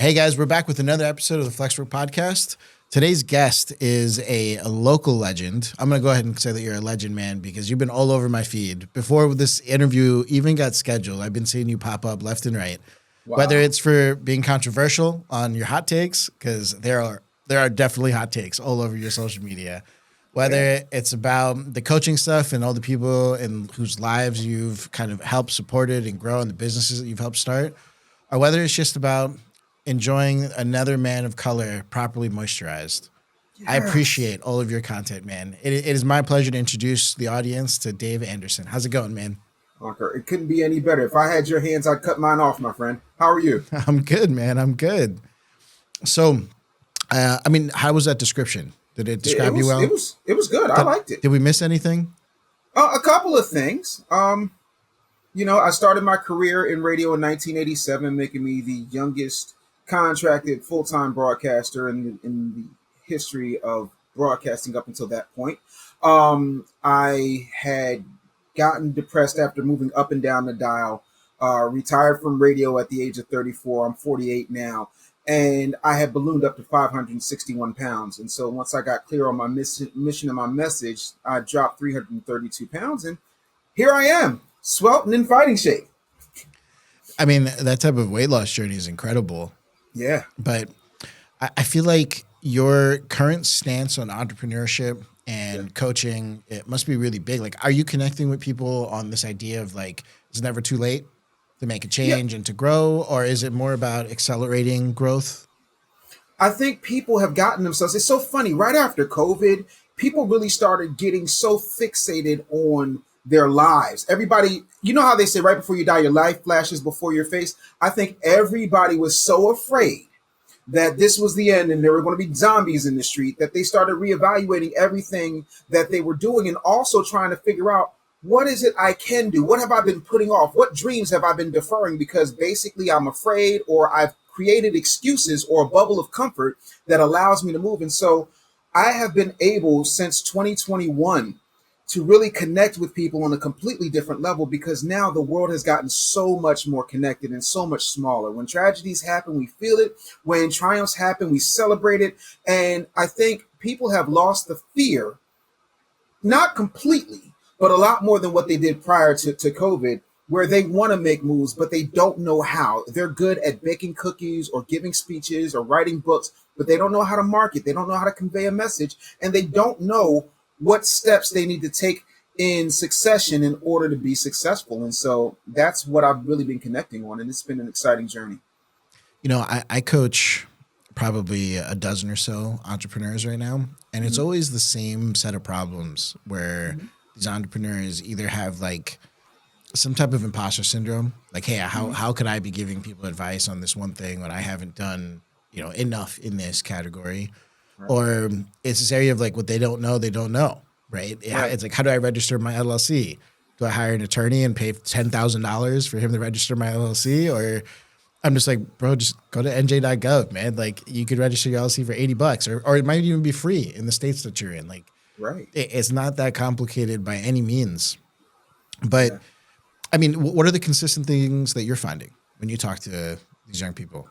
Hey guys, we're back with another episode of the Flexwork Podcast. Today's guest is a local legend. I'm going to go ahead and say that you're a legend, man, because you've been all over my feed. Before this interview even got scheduled, I've been seeing you pop up left and right. Wow. Whether it's for being controversial on your hot takes, because there are definitely hot takes all over your social media. Whether it's about the coaching stuff and all the people in whose lives you've kind of helped supported and grow and the businesses that you've helped start, or whether it's just about enjoying another man of color properly moisturized. Yes. I appreciate all of your content, man. It is my pleasure to introduce the audience to Dave Anderson. How's it going, man? Walker, it couldn't be any better. If I had your hands, I'd cut mine off, my friend. How are you? I'm good, man. I'm good. So, how was that description? Did it describe you well? It was good. I liked it. Did we miss anything? A couple of things. I started my career in radio in 1987, making me the youngest contracted full-time broadcaster in the history of broadcasting up until that point. I had gotten depressed after moving up and down the dial, retired from radio at the age of 34. I'm 48 now. And I had ballooned up to 561 pounds. And so once I got clear on my mission and my message, I dropped 332 pounds. And here I am, sweltering in fighting shape. I mean, that type of weight loss journey is incredible. Yeah. But I feel like your current stance on entrepreneurship and coaching, it must be really big. Like, are you connecting with people on this idea of like, it's never too late to make a change and to grow? Or is it more about accelerating growth? I think people have gotten themselves, it's so funny, right after COVID, people really started getting so fixated on their lives. Everybody, you know how they say right before you die, your life flashes before your face? I think everybody was so afraid that this was the end and there were going to be zombies in the street that they started reevaluating everything that they were doing and also trying to figure out, what is it I can do? What have I been putting off? What dreams have I been deferring? Because basically I'm afraid, or I've created excuses or a bubble of comfort that allows me to move. And so I have been able since 2021 to really connect with people on a completely different level, because now the world has gotten so much more connected and so much smaller. When tragedies happen, we feel it. When triumphs happen, we celebrate it. And I think people have lost the fear, not completely, but a lot more than what they did prior to COVID, where they want to make moves, but they don't know how. They're good at baking cookies or giving speeches or writing books, but they don't know how to market. They don't know how to convey a message, and they don't know what steps they need to take in succession in order to be successful. And so that's what I've really been connecting on. And it's been an exciting journey. You know, I coach probably a dozen or so entrepreneurs right now. And it's always the same set of problems where these entrepreneurs either have like some type of imposter syndrome. Like, hey, how could I be giving people advice on this one thing when I haven't done, enough in this category? Right. Or it's this area of like what they don't know, right? It's like, how do I register my LLC? Do I hire an attorney and pay $10,000 for him to register my LLC? Or I'm just like, bro, just go to nj.gov, man. Like, you could register your LLC for $80 or it might even be free in the states that you're in. Like, right. It's not that complicated by any means. But I mean, what are the consistent things that you're finding when you talk to these young people?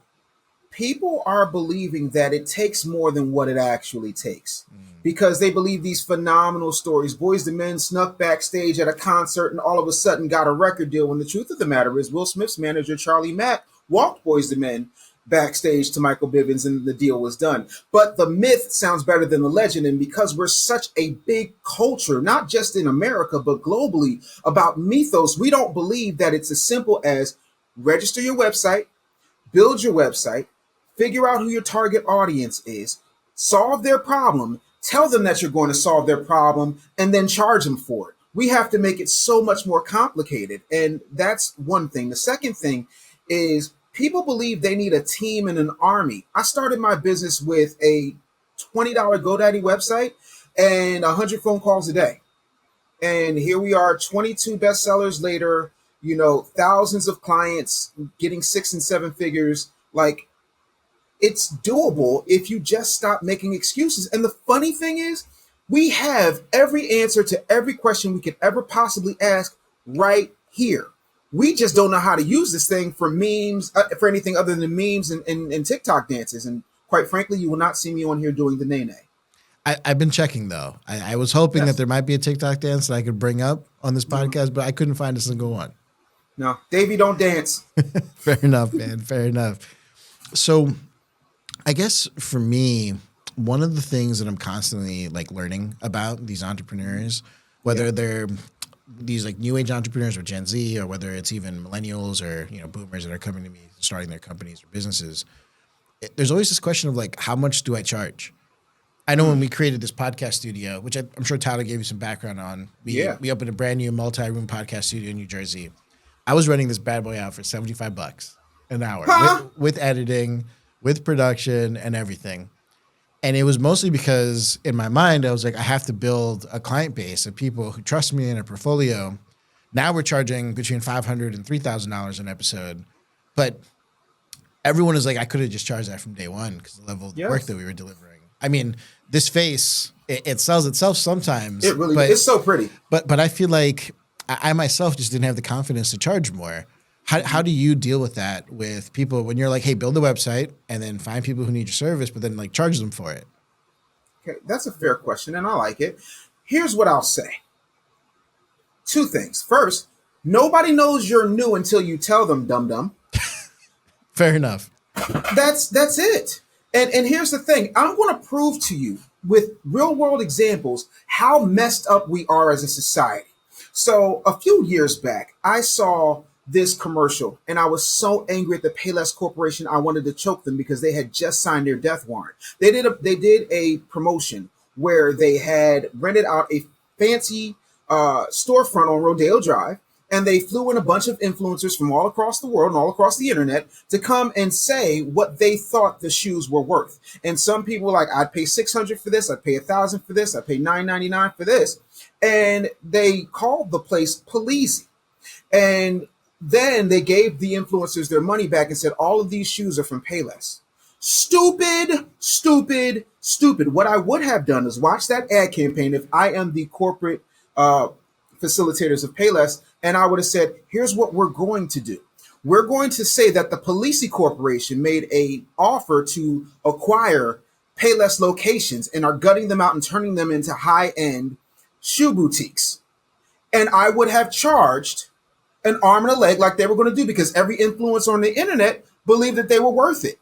People are believing that it takes more than what it actually takes, because they believe these phenomenal stories. Boyz II Men snuck backstage at a concert and all of a sudden got a record deal, when the truth of the matter is Will Smith's manager, Charlie Mack, walked Boyz II Men backstage to Michael Bivins and the deal was done. But the myth sounds better than the legend. And because we're such a big culture, not just in America, but globally, about mythos, we don't believe that it's as simple as register your website, build your website, figure out who your target audience is, solve their problem, tell them that you're going to solve their problem, and then charge them for it. We have to make it so much more complicated. And that's one thing. The second thing is people believe they need a team and an army. I started my business with a $20 GoDaddy website and 100 phone calls a day. And here we are, 22 bestsellers later, thousands of clients getting 6 and 7 figures. Like, it's doable if you just stop making excuses. And the funny thing is, we have every answer to every question we could ever possibly ask right here. We just don't know how to use this thing for memes, for anything other than memes and TikTok dances. And quite frankly, you will not see me on here doing the nay nay. I've been checking though. I was hoping that Yes. there might be a TikTok dance that I could bring up on this No, podcast, but I couldn't find a single one. no. Davey, don't dance. Fair enough, man. Fair enough. So I guess for me, one of the things that I'm constantly like learning about these entrepreneurs, whether Yeah. they're these like new age entrepreneurs or Gen Z, or whether it's even millennials or boomers that are coming to me starting their companies or businesses, there's always this question of like, how much do I charge? I know when we created this podcast studio, which I'm sure Tyler gave you some background on, Yeah. we opened a brand new multi-room podcast studio in New Jersey. I was renting this bad boy out for $75 an hour Huh? with editing, with production and everything. And it was mostly because in my mind, I was like, I have to build a client base of people who trust me in a portfolio. Now we're charging between $500 and $3,000 an episode. But everyone is like, I could have just charged that from day one because the level of the work Yes. that we were delivering. I mean, this face, it sells itself sometimes. It really, but, it's so pretty. but I feel like I myself just didn't have the confidence to charge more. How do you deal with that with people when you're like, hey, build a website and then find people who need your service, but then like charge them for it? Okay, that's a fair question, and I like it. Here's what I'll say. Two things. First, nobody knows you're new until you tell them, dum dum. Fair enough. That's it. And here's the thing. I'm going to prove to you with real world examples how messed up we are as a society. So a few years back, I saw this commercial and I was so angry at the Payless Corporation. I wanted to choke them because they had just signed their death warrant. They did a promotion where they had rented out a fancy storefront on Rodeo Drive, and they flew in a bunch of influencers from all across the world and all across the internet to come and say what they thought the shoes were worth. And some people were like, I'd pay $600 for this, I'd pay $1,000 for this, I'd pay $999 for this. And they called the place Polizzi. And then they gave the influencers their money back and said, all of these shoes are from Payless. Stupid, stupid, stupid. What I would have done is watch that ad campaign if I am the corporate facilitators of Payless, and I would have said, here's what we're going to do. We're going to say that the Polizzi Corporation made a offer to acquire Payless locations and are gutting them out and turning them into high-end shoe boutiques. And I would have charged an arm and a leg like they were going to do because every influencer on the internet believed that they were worth it.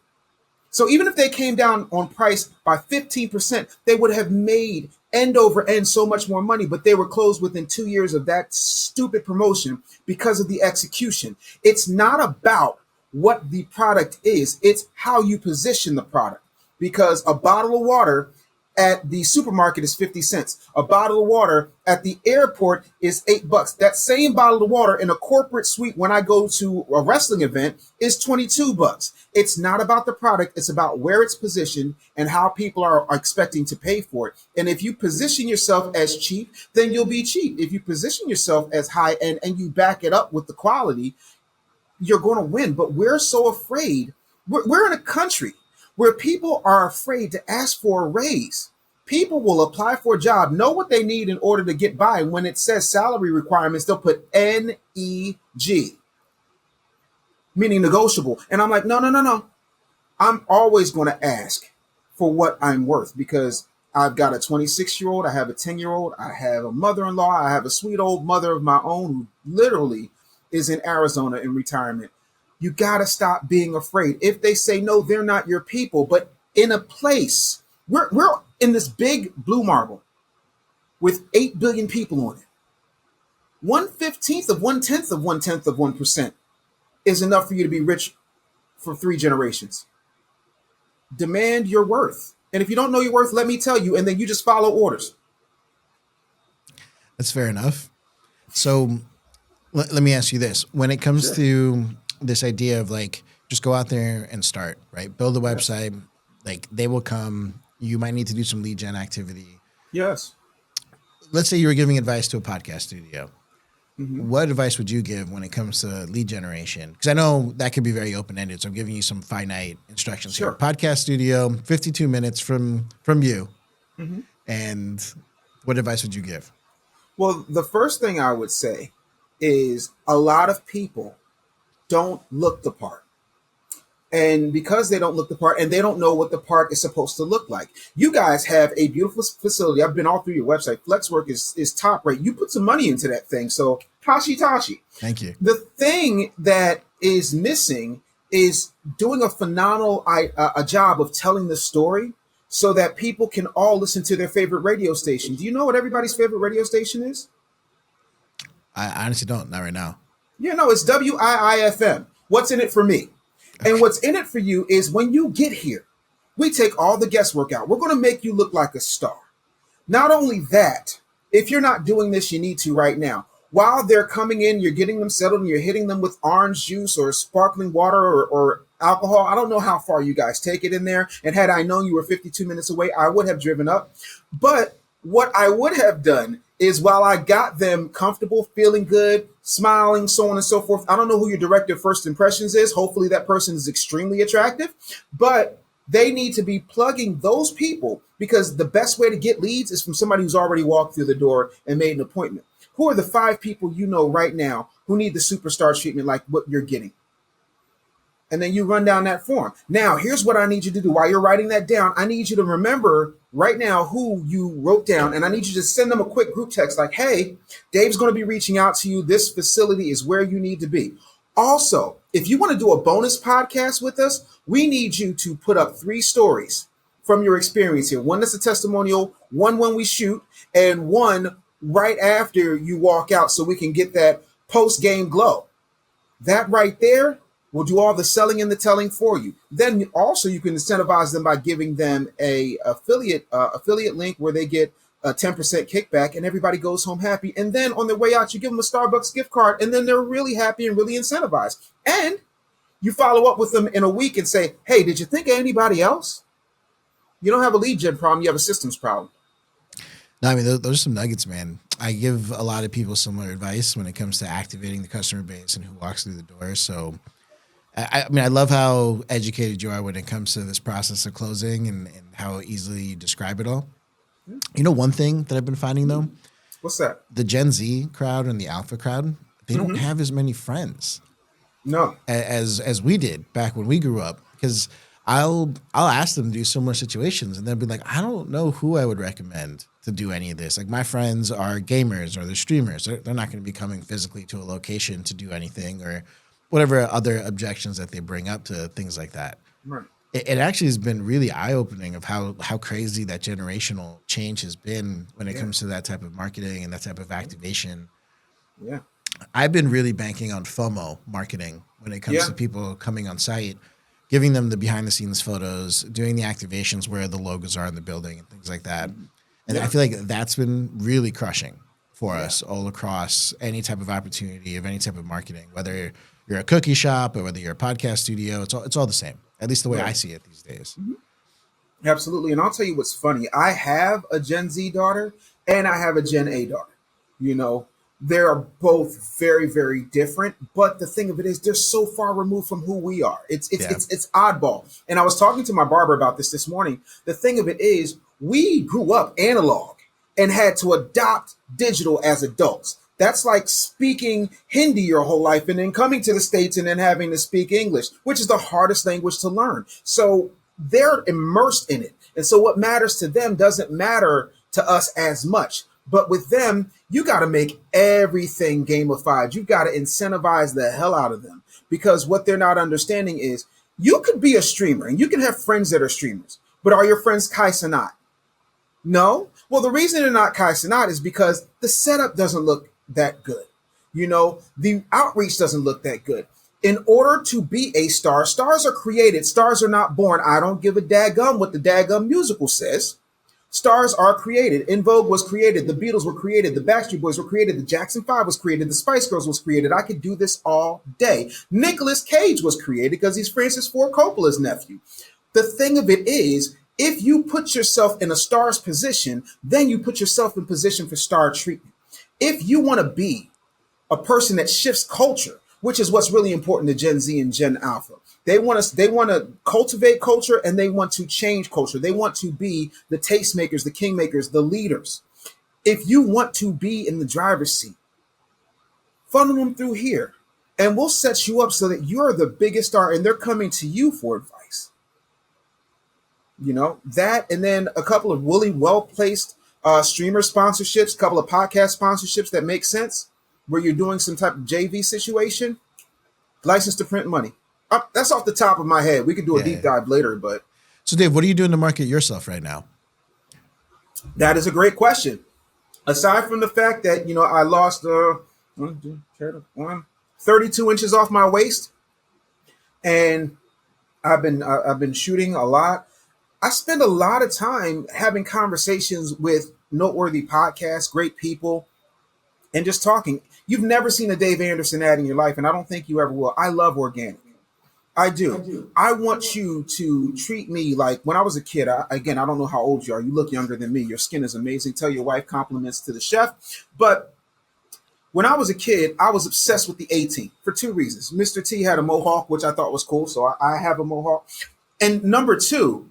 So even if they came down on price by 15%, they would have made end over end so much more money, but they were closed within 2 years of that stupid promotion because of the execution. It's not about what the product is, it's how you position the product. Because a bottle of water at the supermarket is 50 cents. A bottle of water at the airport is $8. That same bottle of water in a corporate suite when I go to a wrestling event is $22. It's not about the product. It's about where it's positioned and how people are expecting to pay for it. And if you position yourself as cheap, then you'll be cheap. If you position yourself as high end and you back it up with the quality, you're going to win. But we're so afraid. We're in a country where people are afraid to ask for a raise. People will apply for a job, know what they need in order to get by. And when it says salary requirements, they'll put NEG, meaning negotiable. And I'm like, no, no, no, no. I'm always going to ask for what I'm worth because I've got a 26-year-old, I have a 10-year-old, I have a mother-in-law, I have a sweet old mother of my own who literally is in Arizona in retirement. You got to stop being afraid. If they say no, they're not your people. But in a place, we're in this big blue marble with 8 billion people on it. 1/15 of 1/10 of 1/10 of 1% is enough for you to be rich for 3 generations. Demand your worth. And if you don't know your worth, let me tell you, and then you just follow orders. That's fair enough. So let me ask you this. When it comes Sure. to this idea of like, just go out there and start, right? Build a website, like they will come. You might need to do some lead gen activity. Yes. Let's say you were giving advice to a podcast studio. What advice would you give when it comes to lead generation? Because I know that could be very open-ended. So I'm giving you some finite instructions Sure. here. Podcast studio, 52 minutes from you. And what advice would you give? Well, the first thing I would say is a lot of people don't look the part. And because they don't look the part and they don't know what the part is supposed to look like. You guys have a beautiful facility. I've been all through your website. Flexwork is top rate. You put some money into that thing. So Tashi. Thank you. The thing that is missing is doing a phenomenal a job of telling the story so that people can all listen to their favorite radio station. Do you know what everybody's favorite radio station is? I honestly don't. Not right now. Yeah, no, it's WIIFM. What's in it for me? And what's in it for you is when you get here, we take all the guesswork out. We're going to make you look like a star. Not only that, if you're not doing this, you need to right now. While they're coming in, you're getting them settled and you're hitting them with orange juice or sparkling water or alcohol. I don't know how far you guys take it in there. And had I known you were 52 minutes away, I would have driven up. But what I would have done is while I got them comfortable, feeling good, smiling, so on and so forth. I don't know who your director of first impressions is. Hopefully that person is extremely attractive, but they need to be plugging those people because the best way to get leads is from somebody who's already walked through the door and made an appointment. Who are the 5 people you know right now who need the superstar treatment like what you're getting? And then you run down that form. Now, here's what I need you to do. While you're writing that down, I need you to remember right now who you wrote down, and I need you to send them a quick group text like, hey, Dave's going to be reaching out to you. This facility is where you need to be. Also, if you want to do a bonus podcast with us, we need you to put up 3 stories from your experience here. One that's a testimonial, one when we shoot, and one right after you walk out so we can get that post-game glow. That right there will do all the selling and the telling for you. Then also you can incentivize them by giving them a affiliate link where they get a 10% kickback and everybody goes home happy. And then on their way out, you give them a Starbucks gift card and then they're really happy and really incentivized. And you follow up with them in a week and say, hey, did you think of anybody else? You don't have a lead gen problem. You have a systems problem. No, I mean, those are some nuggets, man. I give a lot of people similar advice when it comes to activating the customer base and who walks through the door. So I mean, I love how educated you are when it comes to this process of closing and how easily you describe it all. You know, one thing that I've been finding though, what's that? The Gen Z crowd and the Alpha crowd, they don't have as many friends, no, as we did back when we grew up. Because I'll ask them to do similar situations, and they'll be like, I don't know who I would recommend to do any of this. Like my friends are gamers or they're streamers. They're not going to be coming physically to a location to do anything or whatever other objections that they bring up to things like that. Right. It actually has been really eye-opening of how crazy that generational change has been when it comes to that type of marketing and that type of activation. Yeah. I've been really banking on FOMO marketing when it comes to people coming on site, giving them the behind-the-scenes photos, doing the activations where the logos are in the building and things like that. And I feel like that's been really crushing for us all across any type of opportunity of any type of marketing, whether you're a cookie shop or whether you're a podcast studio, it's all the same, at least the way I see it these days. Absolutely. And I'll tell you what's funny. I have a Gen Z daughter and I have a Gen A daughter. You know, they're both very, very different. But the thing of it is they're so far removed from who we are. It's oddball. And I was talking to my barber about this morning. The thing of it is we grew up analog and had to adopt digital as adults. That's like speaking Hindi your whole life and then coming to the States and then having to speak English, which is the hardest language to learn. So they're immersed in it. And so what matters to them doesn't matter to us as much. But with them, you got to make everything gamified. You've got to incentivize the hell out of them because what they're not understanding is you could be a streamer and you can have friends that are streamers, but are your friends Kai Sanat? No. Well, the reason they're not Kai Sanat is because the setup doesn't look that good. You know, the outreach doesn't look that good. In order to be a star, stars are created. Stars are not born. I don't give a daggum what the daggum musical says. Stars are created. In Vogue was created. The Beatles were created. The Backstreet Boys were created. The Jackson 5 was created. The Spice Girls was created. I could do this all day. Nicolas Cage was created because he's Francis Ford Coppola's nephew. The thing of it is, if you put yourself in a star's position, then you put yourself in position for star treatment. If you want to be a person that shifts culture, which is what's really important to Gen Z and Gen Alpha, they want to cultivate culture and they want to change culture. They want to be the tastemakers, the kingmakers, the leaders. If you want to be in the driver's seat, funnel them through here. And we'll set you up so that you're the biggest star and they're coming to you for advice. You know, that and then a couple of really well placed streamer sponsorships, a couple of podcast sponsorships that make sense where you're doing some type of JV situation, license to print money. That's off the top of my head. We could do a Yeah, deep yeah. dive later, but So, Dave, what are you doing to market yourself right now? that is a great question. Aside from the fact that, you know, I lost 32 inches off my waist and I've been shooting a lot. I spend a lot of time having conversations with noteworthy podcasts, great people, and just talking. You've never seen a Dave Anderson ad in your life, and I don't think you ever will. I love organic. I do. I want you to treat me like when I was a kid. Again, I don't know how old you are. You look younger than me. Your skin is amazing. Tell your wife compliments to the chef. But when I was a kid, I was obsessed with the A-Team for two reasons. Mr. T had a mohawk, which I thought was cool, so I have a mohawk. And number two,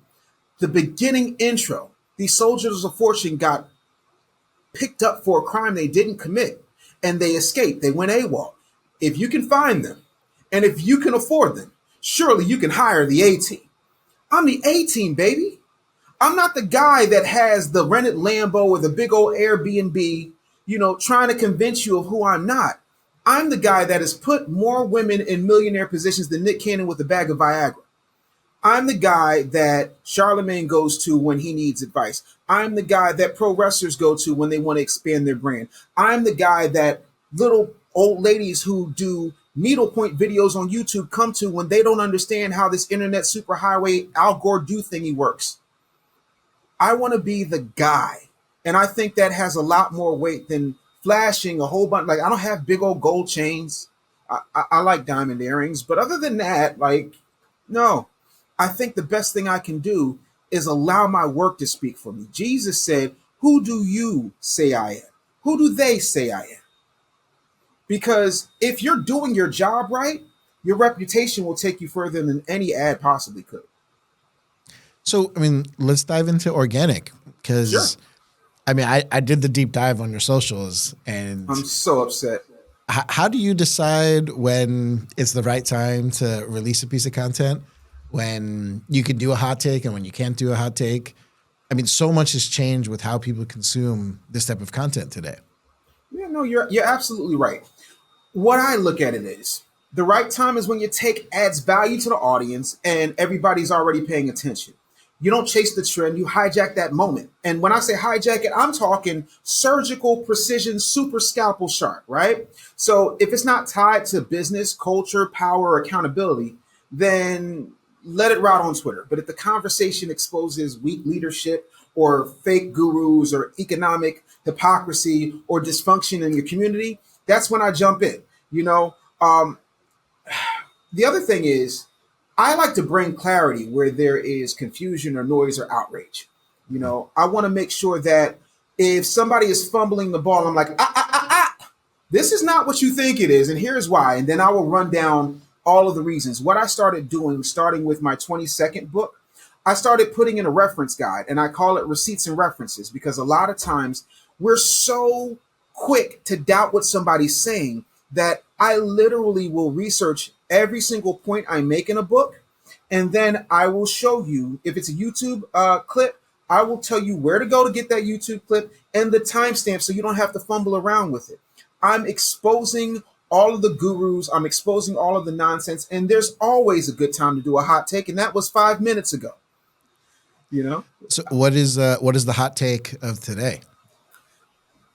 the beginning intro. These soldiers of fortune got picked up for a crime they didn't commit and they escaped. They went AWOL. If you can find them and if you can afford them, surely you can hire the A-Team. I'm the A-Team, baby. I'm not the guy that has the rented Lambo or the big old Airbnb, you know, trying to convince you of who I'm not. I'm the guy that has put more women in millionaire positions than Nick Cannon with a bag of Viagra. I'm the guy that Charlemagne goes to when he needs advice. I'm the guy that pro wrestlers go to when they want to expand their brand. I'm the guy that little old ladies who do needlepoint videos on YouTube come to when they don't understand how this internet superhighway Al Gore do thingy works. I want to be the guy. And I think that has a lot more weight than flashing a whole bunch. Like, I don't have big old gold chains. I like diamond earrings. But other than that, like, no. I think the best thing I can do is allow my work to speak for me. Jesus said, who do you say I am? Who do they say I am? Because if you're doing your job right, your reputation will take you further than any ad possibly could. So, I mean, let's dive into organic Sure. because, I mean, I did the deep dive on your socials, and I'm so upset. how do you decide when it's the right time to release a piece of content, when you can do a hot take and when you can't do a hot take? I mean, so much has changed with how people consume this type of content today. Yeah, no, you're absolutely right. What I look at it is the right time is when your take adds value to the audience and everybody's already paying attention. You don't chase the trend, you hijack that moment. And when I say hijack it, I'm talking surgical precision, super scalpel sharp, right? So if it's not tied to business, culture, power, or accountability, then let it ride on Twitter. But if the conversation exposes weak leadership or fake gurus or economic hypocrisy or dysfunction in your community, that's when I jump in. You know, the other thing is I like to bring clarity where there is confusion or noise or outrage. You know, I want to make sure that if somebody is fumbling the ball, I'm like, this is not what you think it is, and here's why. And then I will run down all of the reasons. What I started doing, starting with my 22nd book, I started putting in a reference guide, and I call it receipts and references because a lot of times we're so quick to doubt what somebody's saying that I literally will research every single point I make in a book, and then I will show you if it's a YouTube clip. I will tell you where to go to get that YouTube clip and the timestamp so you don't have to fumble around with it. I'm exposing all of the gurus. I'm exposing all of the nonsense. And there's always a good time to do a hot take. And that was 5 minutes ago. You know, So, what is the hot take of today?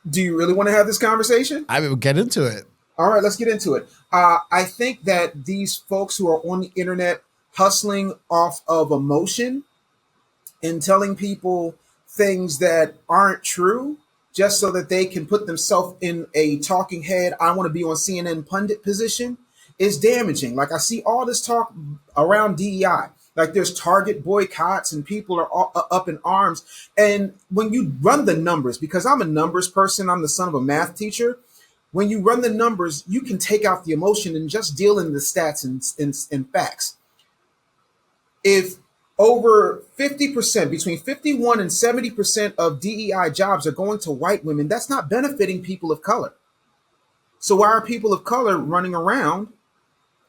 do you really want to have this conversation? I mean, get into it. All right, let's get into it. I think that these folks who are on the internet hustling off of emotion and telling people things that aren't true just so that they can put themselves in a talking head, I want to be on CNN pundit position, is damaging. Like, I see all this talk around DEI. Like, there's Target boycotts and people are all up in arms. And when you run the numbers, because I'm a numbers person, I'm the son of a math teacher. When you run the numbers, you can take out the emotion and just deal in the stats and facts. If over 50%, between 51 and 70% of DEI jobs are going to white women, that's not benefiting people of color. So why are people of color running around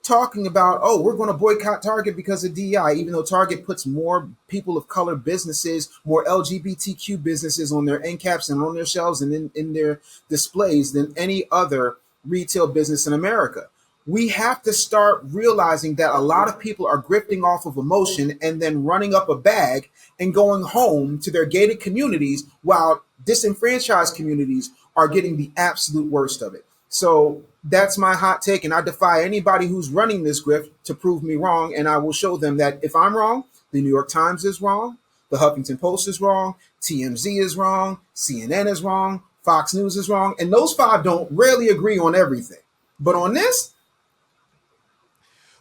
talking about, oh, we're going to boycott Target because of DEI, even though Target puts more people of color businesses, more LGBTQ businesses on their end caps and on their shelves and in their displays than any other retail business in America. We have to start realizing that a lot of people are grifting off of emotion and then running up a bag and going home to their gated communities while disenfranchised communities are getting the absolute worst of it. So that's my hot take, and I defy anybody who's running this grift to prove me wrong. And I will show them that if I'm wrong, the New York Times is wrong, the Huffington Post is wrong, TMZ is wrong, CNN is wrong, Fox News is wrong, and those five don't rarely agree on everything. But on this,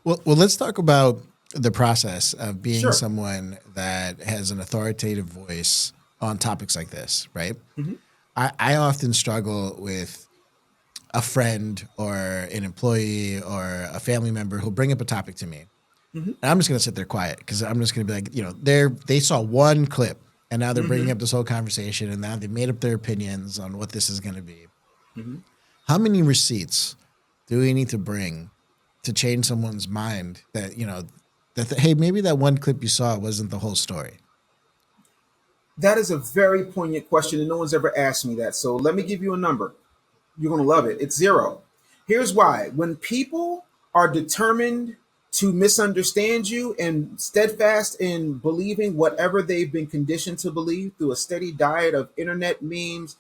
Well, let's talk about the process of being sure. someone that has an authoritative voice on topics like this, right? Mm-hmm. I often struggle with a friend or an employee or a family member who'll bring up a topic to me. Mm-hmm. And I'm just going to sit there quiet because I'm just going to be like, they saw one clip and now they're bringing Mm-hmm. up this whole conversation and now they've made up their opinions on what this is going to be. Mm-hmm. How many receipts do we need to bring to change someone's mind that, hey, maybe that one clip you saw wasn't the whole story? That is a very poignant question, and no one's ever asked me that. So let me give you a number. You're going to love it. It's zero. Here's why. When people are determined to misunderstand you and steadfast in believing whatever they've been conditioned to believe through a steady diet of internet memes,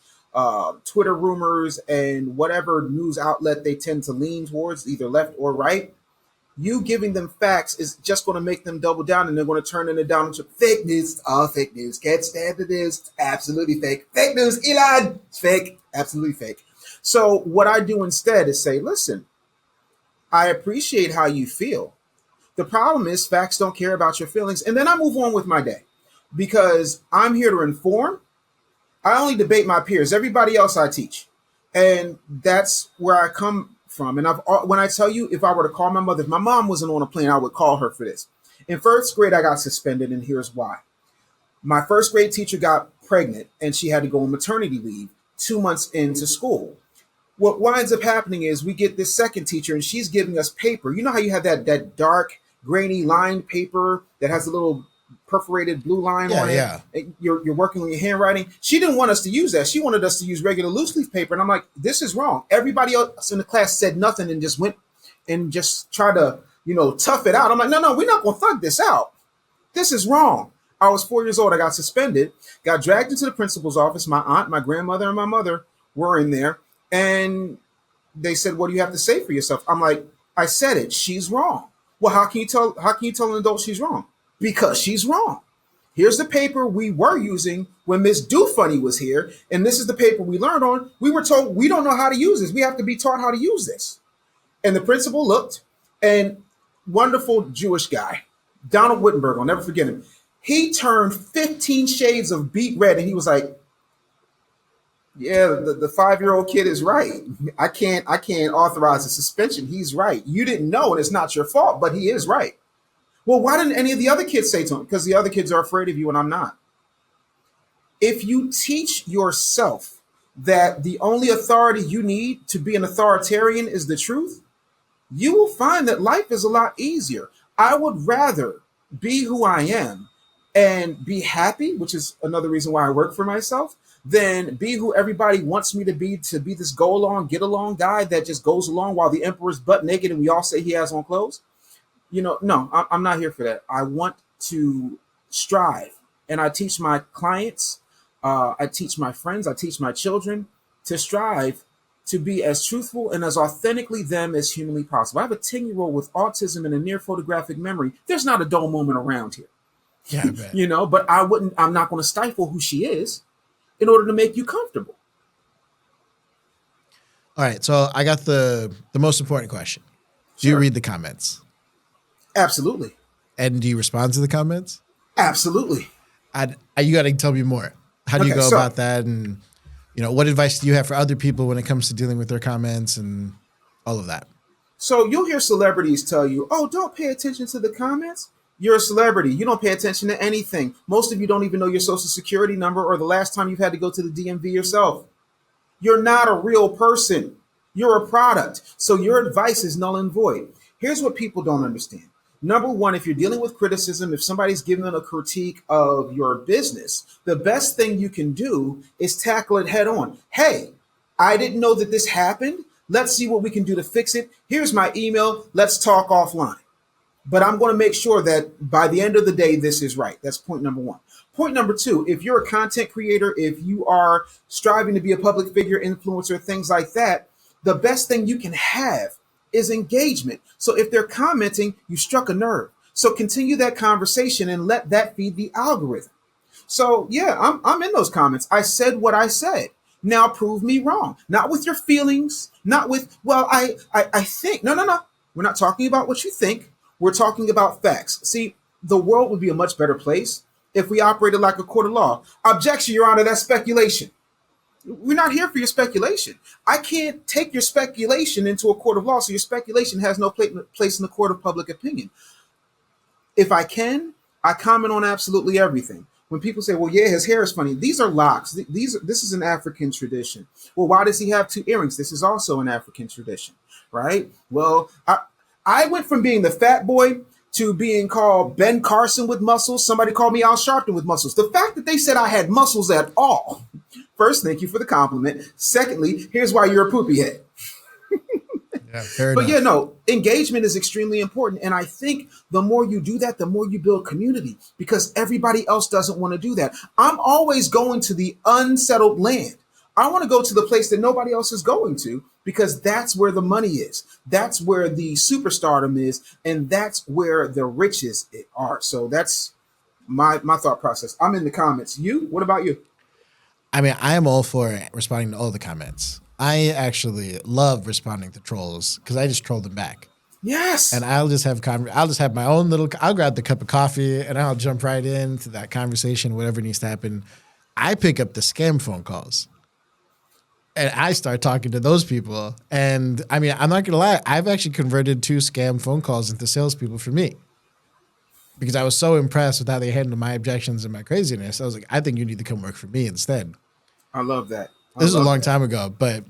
Twitter rumors, and whatever news outlet they tend to lean towards, either left or right, you giving them facts is just going to make them double down, and they're going to turn it down into fake news. All fake news. Can't stand the news. Absolutely fake. Fake news, Elon. It's fake. Absolutely fake. So what I do instead is say, listen, I appreciate how you feel. The problem is facts don't care about your feelings. And then I move on with my day because I'm here to inform. I only debate my peers. Everybody else I teach. And that's where I come from. And when I tell you, if I were to call my mother, if my mom wasn't on a plane, I would call her for this. In first grade, I got suspended, and here's why. My first grade teacher got pregnant, and she had to go on maternity leave 2 months into school. What winds up happening is we get this second teacher, and she's giving us paper. You know how you have that dark, grainy lined paper that has a little perforated blue line Yeah, on it? yeah. And you're working on your handwriting. She didn't want us to use that. She wanted us to use regular loose leaf paper. And I'm like, this is wrong. Everybody else in the class said nothing and just went and just tried to, tough it out. I'm like, no, we're not going to thug this out. This is wrong. I was 4 years old. I got suspended, got dragged into the principal's office. My aunt, my grandmother, and my mother were in there. And they said, what do you have to say for yourself? I'm like, I said it. She's wrong. Well, how can you tell an adult she's wrong? Because she's wrong. Here's the paper we were using when Miss Do Funny was here, and this is the paper we learned on. We were told we don't know how to use this. We have to be taught how to use this. And the principal looked, and wonderful Jewish guy, Donald Wittenberg, I'll never forget him. He turned 15 shades of beet red, and he was like, yeah, the 5-year-old kid is right. I can't authorize a suspension. He's right. You didn't know, and it's not your fault, but he is right. Well, why didn't any of the other kids say to him? Because the other kids are afraid of you and I'm not. If you teach yourself that the only authority you need to be an authoritarian is the truth, you will find that life is a lot easier. I would rather be who I am and be happy, which is another reason why I work for myself, than be who everybody wants me to be this go along, get along guy that just goes along while the emperor's butt naked and we all say he has on clothes. No, I'm not here for that. I want to strive. And I teach my clients, I teach my friends, I teach my children to strive to be as truthful and as authentically them as humanly possible. I have a 10-year-old with autism and a near photographic memory. There's not a dull moment around here. Yeah, I bet. But I'm not going to stifle who she is in order to make you comfortable. All right, so I got the most important question. Do you Sure. read the comments? Absolutely. And do you respond to the comments? Absolutely. You got to tell me more. How do you Okay, go so- about that? And, what advice do you have for other people when it comes to dealing with their comments and all of that? So you'll hear celebrities tell you, oh, don't pay attention to the comments. You're a celebrity. You don't pay attention to anything. Most of you don't even know your social security number or the last time you've had to go to the DMV yourself. You're not a real person. You're a product. So your advice is null and void. Here's what people don't understand. Number one, if you're dealing with criticism, if somebody's giving a critique of your business, the best thing you can do is tackle it head on. Hey, I didn't know that this happened. Let's see what we can do to fix it. Here's my email. Let's talk offline. But I'm going to make sure that by the end of the day, this is right. That's point number one. Point number two, if you're a content creator, if you are striving to be a public figure, influencer, things like that, the best thing you can have is engagement. So if they're commenting, you struck a nerve. So continue that conversation and let that feed the algorithm. So yeah, I'm in those comments. I said what I said. Now prove me wrong. Not with your feelings, not with, well, I think. No, no, no. We're not talking about what you think. We're talking about facts. See, the world would be a much better place if we operated like a court of law. Objection, Your Honor, that's speculation. We're not here for your speculation. I can't take your speculation into a court of law, so your speculation has no place in the court of public opinion. If I can, I comment on absolutely everything. When people say, well, yeah, his hair is funny. These are locks. This is an African tradition. Well, why does he have two earrings? This is also an African tradition, right? Well, I went from being the fat boy to being called Ben Carson with muscles. Somebody called me Al Sharpton with muscles. The fact that they said I had muscles at all. First, thank you for the compliment. Secondly, here's why you're a poopy head. Yeah, fair But enough. yeah, no, engagement is extremely important. And I think the more you do that, the more you build community because everybody else doesn't want to do that. I'm always going to the unsettled land. I want to go to the place that nobody else is going to because that's where the money is. That's where the superstardom is. And that's where the riches are. So that's my thought process. I'm in the comments. You? What about you? I mean, I am all for responding to all the comments. I actually love responding to trolls because I just troll them back. Yes. And I'll just have my own little. I'll grab the cup of coffee and I'll jump right into that conversation, whatever needs to happen. I pick up the scam phone calls, and I start talking to those people. And I mean, I'm not gonna lie, I've actually converted 2 scam phone calls into salespeople for me because I was so impressed with how they handled my objections and my craziness. I was like, I think you need to come work for me instead. I love that. This is a long time ago, but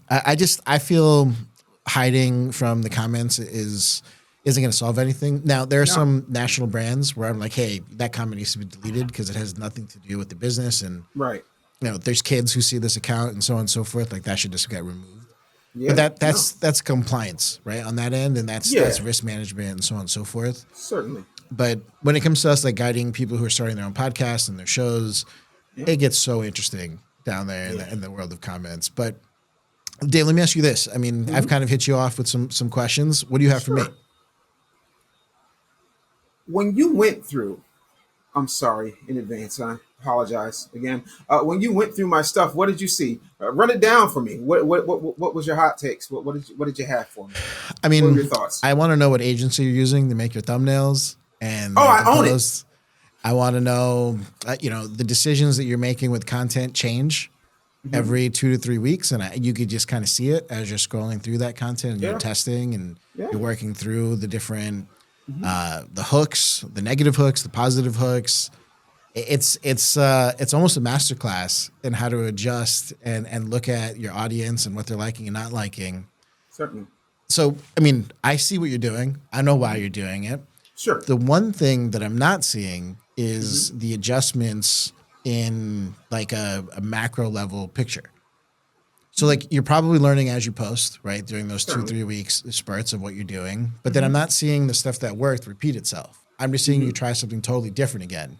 I feel hiding from the comments isn't going to solve anything. Now there are No. some national brands where I'm like, hey, that comment needs to be deleted because it has nothing to do with the business, and Right. there's kids who see this account and so on and so forth. Like that should just get removed. Yeah. But No. that's compliance, right, on that end, and that's Yeah. risk management and so on and so forth. Certainly. But when it comes to us like guiding people who are starting their own podcasts and their shows, Yeah. it gets so interesting down there Yeah. in the world of comments. But Dave, let me ask you this. I mean, I've kind of hit you off with some questions. What do you have for me? Sure. When you went through, I'm sorry in advance. I apologize again. When you went through my stuff, what did you see? Run it down for me. What was your hot takes? What did you have for me? I What were mean, your thoughts? I want to know what agency you're using to make your thumbnails and Oh, I the own it. posts. I want to know, the decisions that you're making with content change Mm-hmm. every 2 to 3 weeks, and you could just kind of see it as you're scrolling through that content and Yeah. you're testing and Yeah. you're working through the different the hooks, the negative hooks, the positive hooks. It's almost a masterclass in how to adjust and look at your audience and what they're liking and not liking. Certainly. So, I mean, I see what you're doing. I know why you're doing it. Sure. The one thing that I'm not seeing is the adjustments in like a macro level picture. So like you're probably learning as you post, right? During those 2, Certainly. 3 weeks spurts of what you're doing. But then I'm not seeing the stuff that worked repeat itself. I'm just seeing you try something totally different again.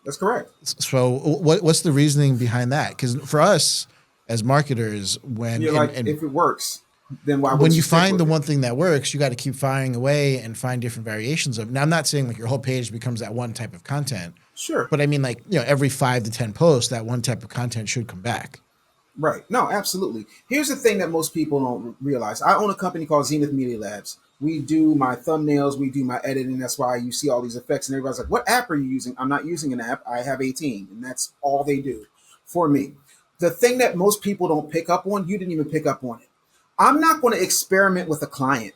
That's correct. So what's the reasoning behind that? Because for us as marketers, when You're like, if it works, then why would when you stick find with the it? one thing that works, you got to keep firing away and find different variations of it. Now, I'm not saying like your whole page becomes that one type of content, Sure. but I mean like, every 5 to 10 posts, that one type of content should come back. Right. No, absolutely. Here's the thing that most people don't realize. I own a company called Zenith Media Labs. We do my thumbnails, we do my editing. That's why you see all these effects. And everybody's like, what app are you using? I'm not using an app. I have a team, and that's all they do for me. The thing that most people don't pick up on, you didn't even pick up on it. I'm not going to experiment with a client.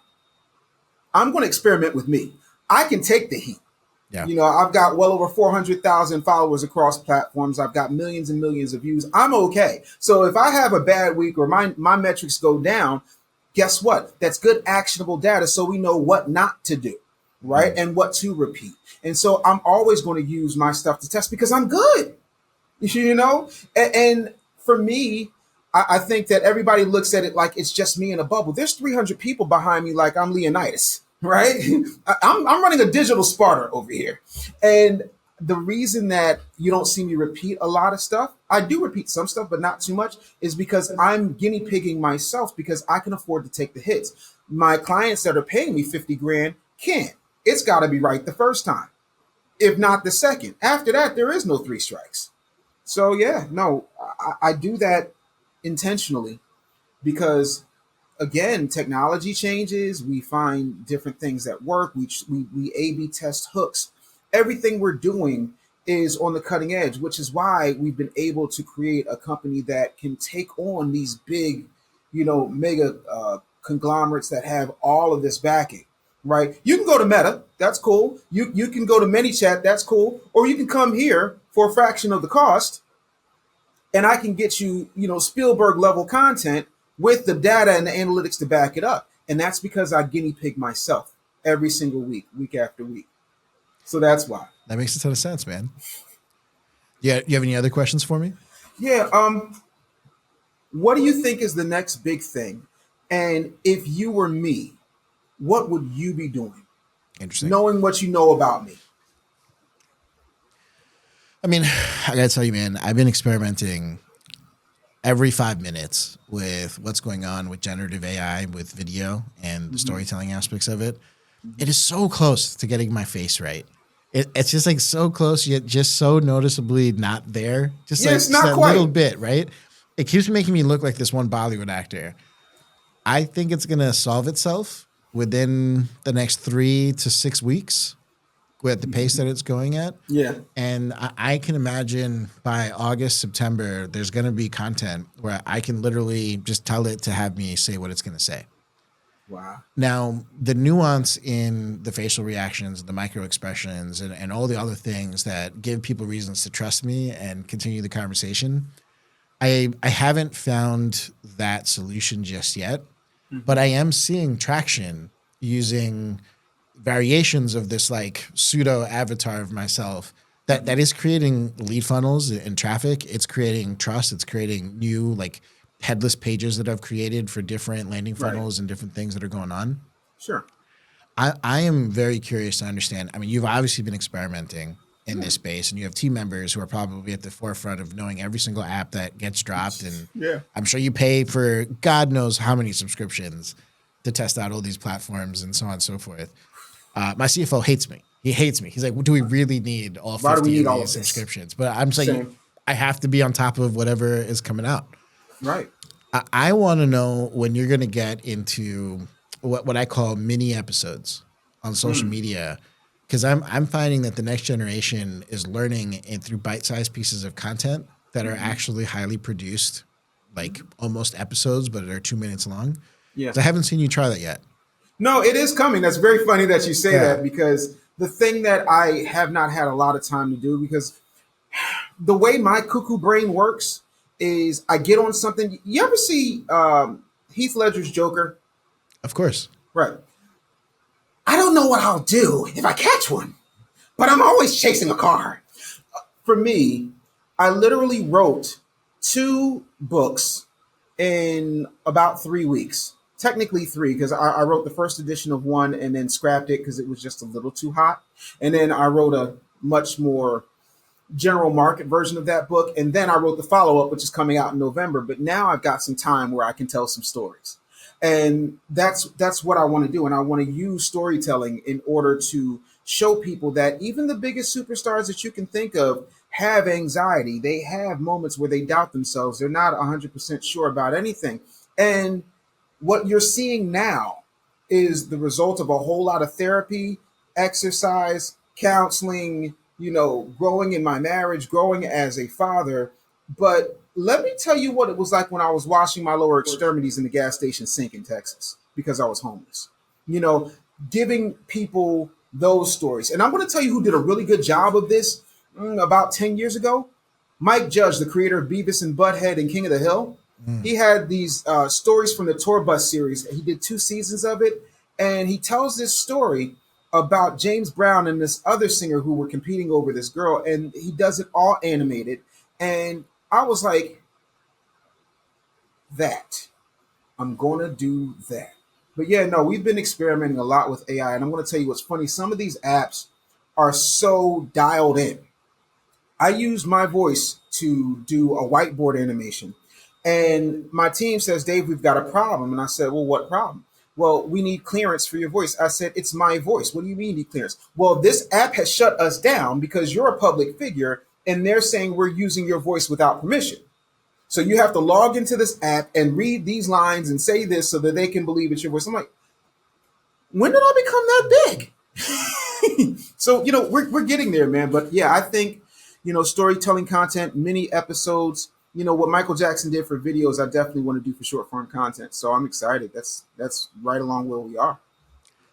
I'm going to experiment with me. I can take the heat. Yeah. I've got well over 400,000 followers across platforms. I've got millions and millions of views. I'm okay. So if I have a bad week or my metrics go down, guess what? That's good actionable data so we know what not to do, right? Mhm. And what to repeat. And so I'm always going to use my stuff to test because I'm good. And for me, I think that everybody looks at it like it's just me in a bubble. There's 300 people behind me like I'm Leonidas, right? I'm running a digital Sparta over here. And the reason that you don't see me repeat a lot of stuff, I do repeat some stuff, but not too much, is because I'm guinea pigging myself because I can afford to take the hits. My clients that are paying me 50 grand can't. It's got to be right the first time, if not the second. After that, there is no three strikes. So yeah, no, I do that intentionally because again, technology changes. We find different things that work. We A/B test hooks. Everything we're doing is on the cutting edge, which is why we've been able to create a company that can take on these big, mega conglomerates that have all of this backing. Right? You can go to Meta, that's cool. You can go to ManyChat, that's cool, or you can come here for a fraction of the cost and I can get you, Spielberg level content with the data and the analytics to back it up. And that's because I guinea pig myself every single week, week after week. So that's why. That makes a ton of sense, man. Yeah. You have any other questions for me? Yeah. What do you think is the next big thing? And if you were me, what would you be doing? Interesting. Knowing what you know about me. I mean, I gotta tell you, man, I've been experimenting every 5 minutes with what's going on with generative AI, with video and the Mm-hmm. storytelling aspects of it. Mm-hmm. It is so close to getting my face right. It's just like so close, yet just so noticeably not there. Yeah, it's Just not that little quite. bit, right? It keeps making me look like this one Bollywood actor. I think it's gonna solve itself within the next 3 to 6 weeks with the pace that it's going at. Yeah. And I can imagine by August, September, there's going to be content where I can literally just tell it to have me say what it's going to say. Wow. Now, the nuance in the facial reactions, the micro expressions, and all the other things that give people reasons to trust me and continue the conversation, I haven't found that solution just yet, but Mm-hmm. I am seeing traction using variations of this like pseudo avatar of myself that Mm-hmm. is creating lead funnels and traffic. It's creating trust. It's creating new like headless pages that I've created for different landing Right. funnels and different things that are going on. Sure. I am very curious to understand. I mean, you've obviously been experimenting in Yeah. this space and you have team members who are probably at the forefront of knowing every single app that gets dropped. And Yeah. I'm sure you pay for God knows how many subscriptions to test out all these platforms and so on and so forth. My CFO hates me. He hates me. He's like, do we really need all Why do we 50 need of all these of this? subscriptions? But I'm saying Same. I have to be on top of whatever is coming out. Right. I want to know when you're going to get into what I call mini episodes on social Mm. media, because I'm finding that the next generation is learning and through bite-sized pieces of content that are Mm-hmm. actually highly produced, like almost episodes, but they're 2 minutes long. Yeah. So I haven't seen you try that yet. No, it is coming. That's very funny that you say Yeah, that because the thing that I have not had a lot of time to do because the way my cuckoo brain works is I get on something. You ever see Heath Ledger's Joker? of course. Right. I don't know what I'll do if I catch one, but I'm always chasing a car. For me, I literally wrote two books in about 3 weeks. Technically three, because I wrote the first edition of one and then scrapped it because it was just a little too hot. And then I wrote a much more general market version of that book. And then I wrote the follow up, which is coming out in November. But now I've got some time where I can tell some stories. And that's what I want to do. And I want to use storytelling in order to show people that even the biggest superstars that you can think of have anxiety. They have moments where they doubt themselves. They're not 100% sure about anything. And what you're seeing now is the result of a whole lot of therapy, exercise, counseling, growing in my marriage, growing as a father. But let me tell you what it was like when I was washing my lower extremities in the gas station sink in Texas because I was homeless. You know, giving people those stories. And I'm going to tell you who did a really good job of this about 10 years ago. Mike Judge, the creator of Beavis and Butthead and King of the Hill. Mm. He had these stories from the Tour Bus series. He did 2 seasons of it. And he tells this story about James Brown and this other singer who were competing over this girl. And he does it all animated. And I was like, that. I'm going to do that. But yeah, no, we've been experimenting a lot with AI. And I'm going to tell you what's funny. Some of these apps are so dialed in. I used my voice to do a whiteboard animation. And my team says, Dave, we've got a problem. And I said, well, what problem? Well, we need clearance for your voice. I said, it's my voice. What do you mean need clearance? Well, this app has shut us down because you're a public figure and they're saying we're using your voice without permission. So you have to log into this app and read these lines and say this so that they can believe it's your voice. I'm like, when did I become that big? So, we're getting there, man. But yeah, I think, storytelling content, mini episodes, what Michael Jackson did for videos, I definitely want to do for short form content. So I'm excited. That's right along where we are.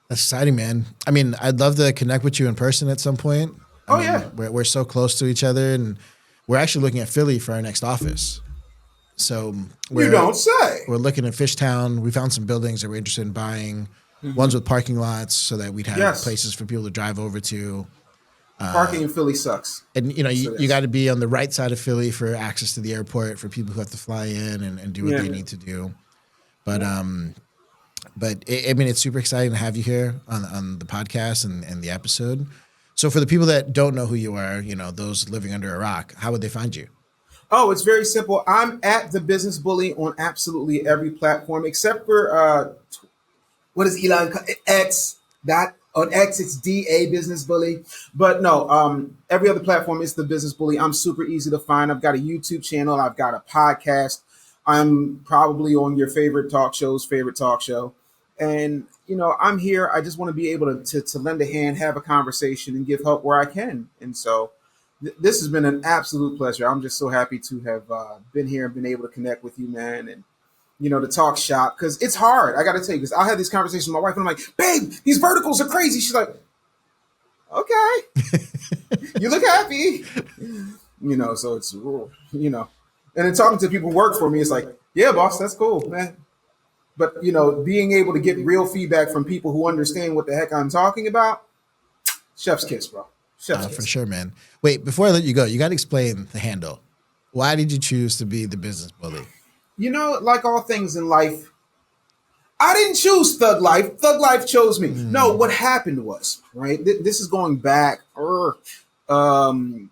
That's exciting, man. I mean, I'd love to connect with you in person at some point. I mean, Yeah. we're so close to each other, and we're actually looking at Philly for our next office. So You don't say. we're looking at Fishtown. We found some buildings that we're interested in buying, ones with parking lots so that we'd have Yes. places for people to drive over to. Parking in Philly sucks. And So you yes. got to be on the right side of Philly for access to the airport for people who have to fly in and do what Yeah. they need to do. But I mean, it's super exciting to have you here on the podcast and the episode. So for the people that don't know who you are, those living under a rock, how would they find you? Oh, it's very simple. I'm at the Business Bully on absolutely every platform except for what is Elon X? That on X it's DA Business Bully, but no, every other platform is the Business Bully. I'm super easy to find. I've got a YouTube channel. I've got a podcast. I'm probably on your favorite talk show, and I'm here. I just want to be able to lend a hand, have a conversation, and give help where I can. And so this has been an absolute pleasure. I'm just so happy to have been here and been able to connect with you, man, and to talk shop because it's hard. I got to tell you, because I had these conversations with my wife, and I'm like, "Babe, these verticals are crazy." She's like, "Okay, you look happy," So it's and then talking to people who work for me, it's like, "Yeah, boss, that's cool, man." But being able to get real feedback from people who understand what the heck I'm talking about, chef's kiss, bro. Chef's For kiss. sure, man. Wait, before I let you go, you got to explain the handle. Why did you choose to be the business bully? Like all things in life, I didn't choose Thug Life. Thug Life chose me. No, what happened was, right? This is going back, um,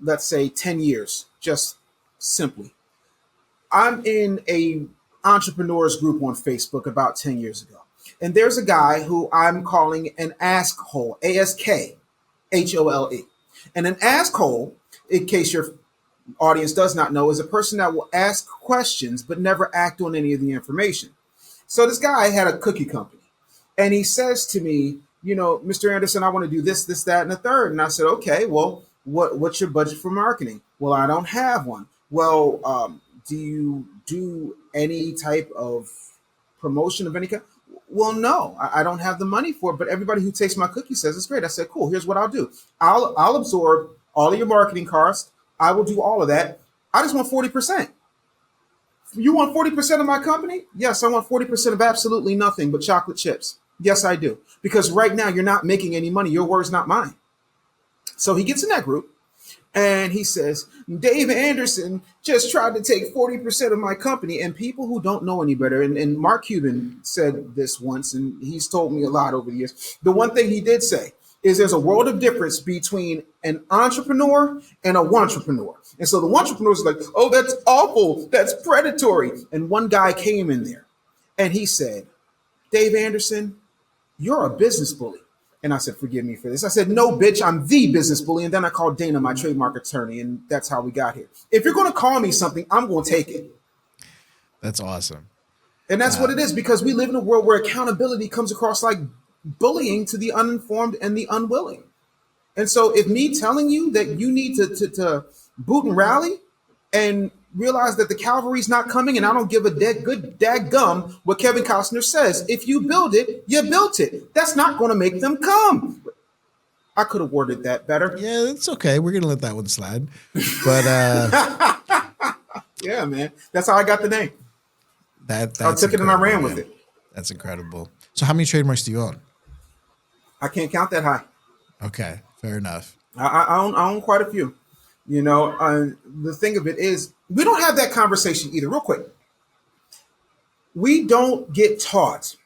let's say 10 years, just simply. I'm in a entrepreneurs group on Facebook about 10 years ago. And there's a guy who I'm calling an ask hole, ASKHOLE. And an ask hole, in case your audience does not know, is a person that will ask questions but never act on any of the information. So this guy had a cookie company, and he says to me, Mr. Anderson, I want to do this, this, that, and the third. And I said, okay, well, what's your budget for marketing? Well, I don't have one. Well, do you do any type of promotion of any kind? Well, no, I don't have the money for it, but everybody who takes my cookie says it's great. I said, cool, here's what I'll do. I'll absorb all of your marketing costs. I will do all of that. I just want 40%. You want 40% of my company? Yes, I want 40% of absolutely nothing but chocolate chips. Yes, I do. Because right now you're not making any money. Your word's not mine. So he gets in that group and he says, Dave Anderson just tried to take 40% of my company. And people who don't know any better, and Mark Cuban said this once, and he's told me a lot over the years. The one thing he did say is there's a world of difference between an entrepreneur and a wantrepreneur. And so the wantrepreneur is like, oh, that's awful. That's predatory. And one guy came in there and he said, Dave Anderson, you're a business bully. And I said, forgive me for this. I said, no, bitch, I'm the business bully. And then I called Dana, my trademark attorney, and that's how we got here. If you're going to call me something, I'm going to take it. That's awesome. And that's what it is, because we live in a world where accountability comes across like bullying to the uninformed and the unwilling. And so if me telling you that you need to boot and rally, and realize that the cavalry's not coming, and I don't give a good dadgum what Kevin Costner says. If you build it, you built it. That's not going to make them come. I could have worded that better. Yeah, it's okay. We're gonna let that one slide. But yeah, man, that's how I got the name. I took it and I ran with it. That's incredible. So, how many trademarks do you own? I can't count that high. Okay, fair enough. I own quite a few. You know, the thing of it is, we don't have that conversation either. Real quick, we don't get taught,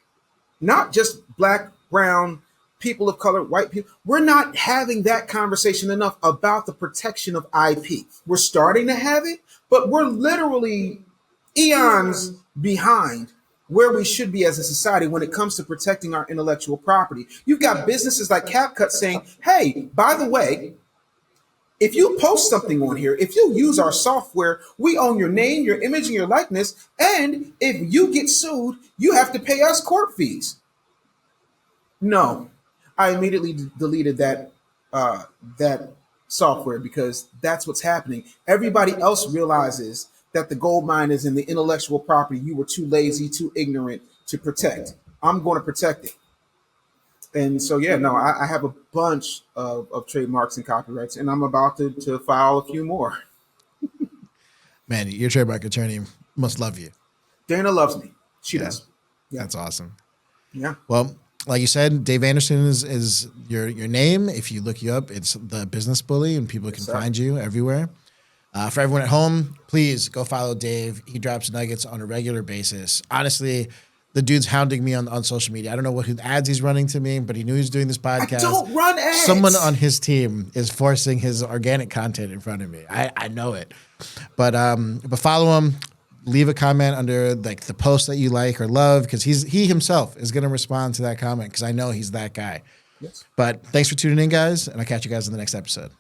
not just black, brown, people of color, white people. We're not having that conversation enough about the protection of IP. We're starting to have it, but we're literally eons behind where we should be as a society when it comes to protecting our intellectual property. You've got businesses like CapCut saying, hey, by the way, if you post something on here, if you use our software, we own your name, your image, and your likeness. And if you get sued, you have to pay us court fees. No, I immediately deleted that software because that's what's happening. Everybody else realizes that the gold mine is in the intellectual property you were too lazy, too ignorant to protect. I'm going to protect it. And so, yeah, no, I have a bunch of trademarks and copyrights, and I'm about to file a few more. Man, your trademark attorney must love you. Dana loves me. She does. Yeah. That's awesome. Yeah. Well, like you said, Dave Anderson is your name. If you look you up, it's the Business Bully, and people can find you everywhere. For everyone at home, please go follow Dave. He drops nuggets on a regular basis. Honestly, the dude's hounding me on social media. I don't know what ads he's running to me, but he knew he was doing this podcast. I don't run ads. Someone on his team is forcing his organic content in front of me. I know it. But follow him. Leave a comment under like the post that you like or love, because he himself is going to respond to that comment, because I know he's that guy. Yes. But thanks for tuning in, guys, and I'll catch you guys in the next episode.